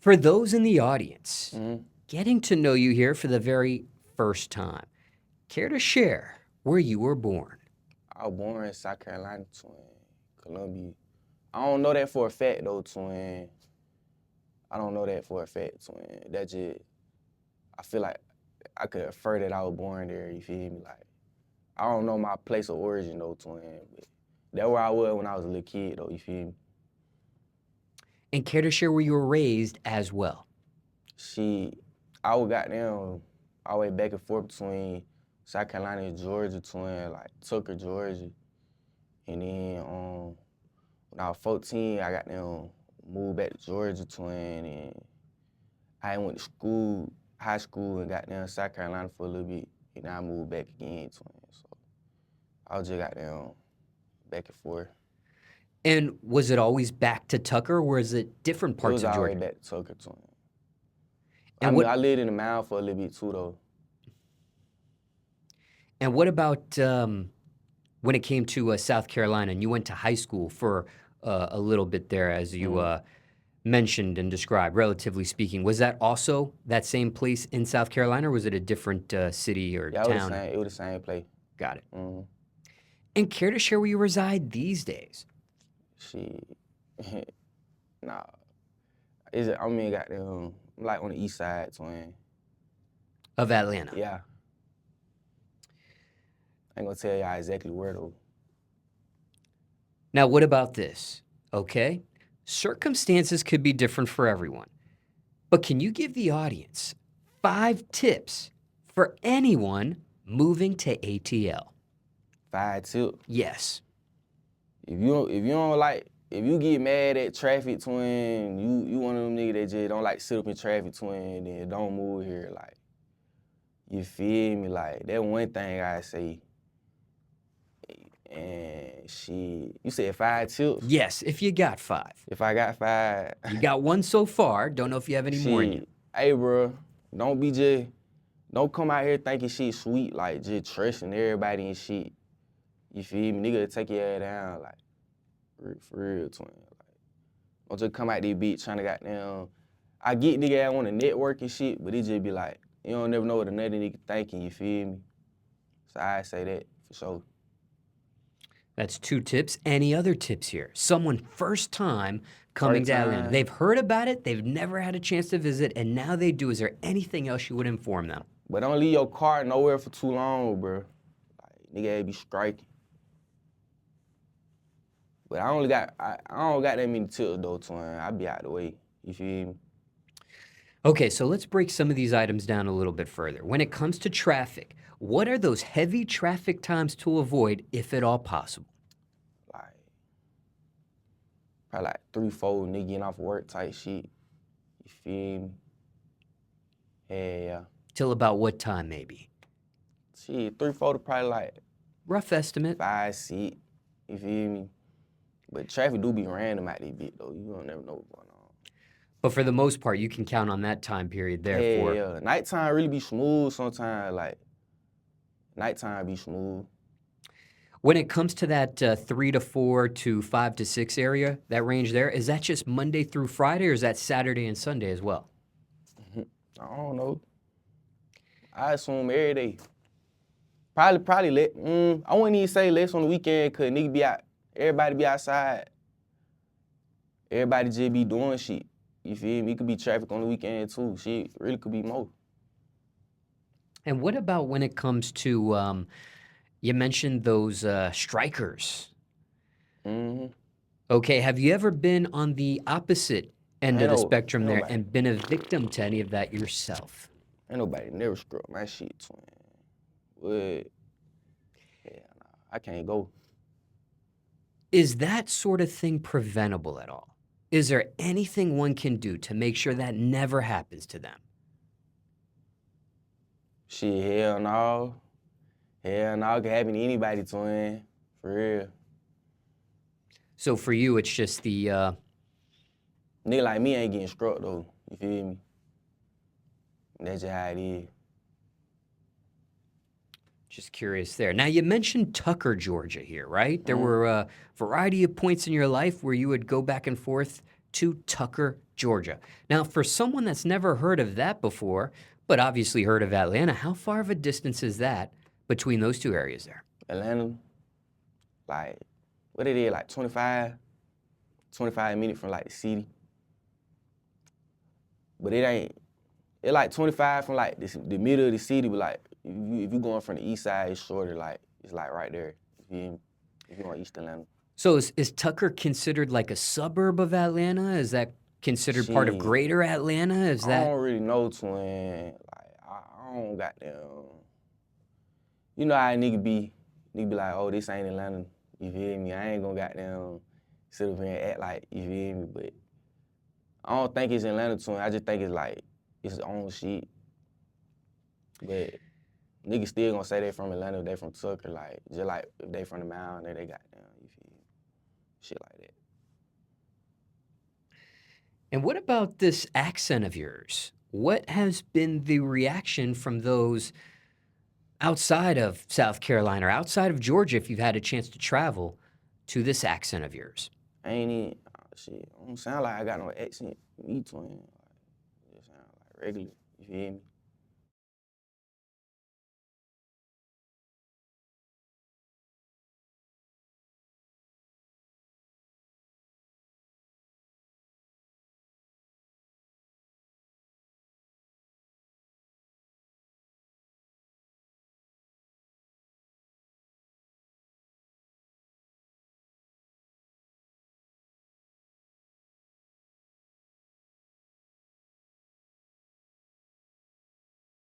For those in the audience, Mm-hmm. getting to know you here for the very first time, care to share where you were born? I was born in South Carolina, twin, Columbia. I don't know that for a fact, though, twin. I don't know that for a fact, twin. That just, I feel like I could infer that I was born there, you feel me? Like, I don't know my place of origin, though, twin, but that's where I was when I was a little kid, though, you feel me? And care to share where you were raised as well? I was goddamn all the way back and forth between South Carolina and Georgia, twin, like Tucker, Georgia. And then when I was 14, I got them moved back to Georgia, twin, and I went to school, high school, and got down South Carolina for a little bit, and I moved back again, twin. So I was just got down back and forth. And was it always back to Tucker, or was it different It parts was of all the way Georgia? back to Tucker, twin. And I what mean, I lived in the mound for a little bit too, though. and what about when it came to South Carolina, and you went to high school for a little bit there, as you mentioned and described, relatively speaking? Was that also that same place in South Carolina, or was it a different city or Yeah, it was the town? same. It was the same place. Got it. Mm-hmm. And care to share where you reside these days? Shit, nah. I mean, got them like on the east side, twin. Of Atlanta. Yeah. I ain't gonna tell y'all exactly where though. Now, what about this? Okay, circumstances could be different for everyone, but can you give the audience 5 tips for anyone moving to ATL? 5 tips. Yes. If you get mad at traffic, twin, you one of them niggas that just don't like sit up in traffic, twin, then don't move here. Like, you feel me? Like, that one thing I say. And shit, you said 5 tips? Yes, if you got 5. If I got 5, You got 1 so far. Don't know if you have any more in you. shit. Hey, bro, don't come out here thinking shit sweet, like just trusting everybody and shit. You feel me? Nigga take your ass down, like, for real, twin. Like, don't just come out this bitch trying to goddamn. I get nigga I want to network and shit, but it just be like, you don't never know what another nigga thinking, you feel me? So I say that for sure. That's 2 tips. Any other tips here? Someone first time coming First to Atlanta. time. They've heard about it, they've never had a chance to visit, and now they do. Is there anything else you would inform them? But don't leave your car nowhere for too long, bro. Like, nigga be striking. But I don't got that many tips though, twin. I be out the way. You feel me? Okay, so let's break some of these items down a little bit further. When it comes to traffic, what are those heavy traffic times to avoid, if at all possible? Like, probably like 3-4 nigga getting off work type shit. You feel me? Yeah. Till about what time, maybe? Shit, 3-4 to probably like Rough estimate. 5-6. You feel me? But traffic do be random out this bit though. You don't never know what's going on. But for the most part, you can count on that time period there for. Yeah. Nighttime really be smooth sometimes. Like, nighttime be smooth. When it comes to that 3 to 4 to 5 to 6 area, that range there, is that just Monday through Friday, or is that Saturday and Sunday as well? I don't know. I assume every day. Probably let. I wouldn't even say less on the weekend, cause nigga be out. Everybody be outside. Everybody just be doing shit. You feel me? It could be traffic on the weekend too. Shit really could be more. And what about when it comes to, you mentioned those strikers. Mm-hmm. Okay, have you ever been on the opposite end of the spectrum there nobody. and been a victim to any of that yourself? Ain't nobody never screw up my shit, twin. What? Yeah, nah, I can't go. Is that sort of thing preventable at all? Is there anything one can do to make sure that never happens to them? Shit, hell no. Hell no, it can happen to anybody, twin. For real. So for you, it's just the Nigga like me ain't getting struck though. You feel me? That's just how it is. Just curious there. Now, you mentioned Tucker, Georgia here, right? There were a variety of points in your life where you would go back and forth to Tucker, Georgia. Now, for someone that's never heard of that before, but obviously heard of Atlanta, how far of a distance is that between those two areas there? Atlanta, like, what it is, like 25 minutes from like the city. But it like 25 from like the middle of the city, but like if you going from the east side, it's shorter, like it's like right there. You feel me? If you going East Atlanta. So is Tucker considered like a suburb of Atlanta? Is that considered part of Shit, greater Atlanta? Is I that don't really know, twin. Like I don't got them. You know how nigga be like, oh, this ain't Atlanta. You feel me? I ain't gonna goddamn sit up here and act like, you feel me? But I don't think it's Atlanta, twin. I just think it's like it's its own shit. But niggas still gonna say they from Atlanta if they from Tucker, like just like if they from the mountain, they got them, you feel me? Shit like that. And what about this accent of yours? What has been the reaction from those outside of South Carolina or outside of Georgia, if you've had a chance to travel, to this accent of yours? I ain't even shit. I don't sound like I got no accent. Me, twin. Like, it just sound like regular. You feel me?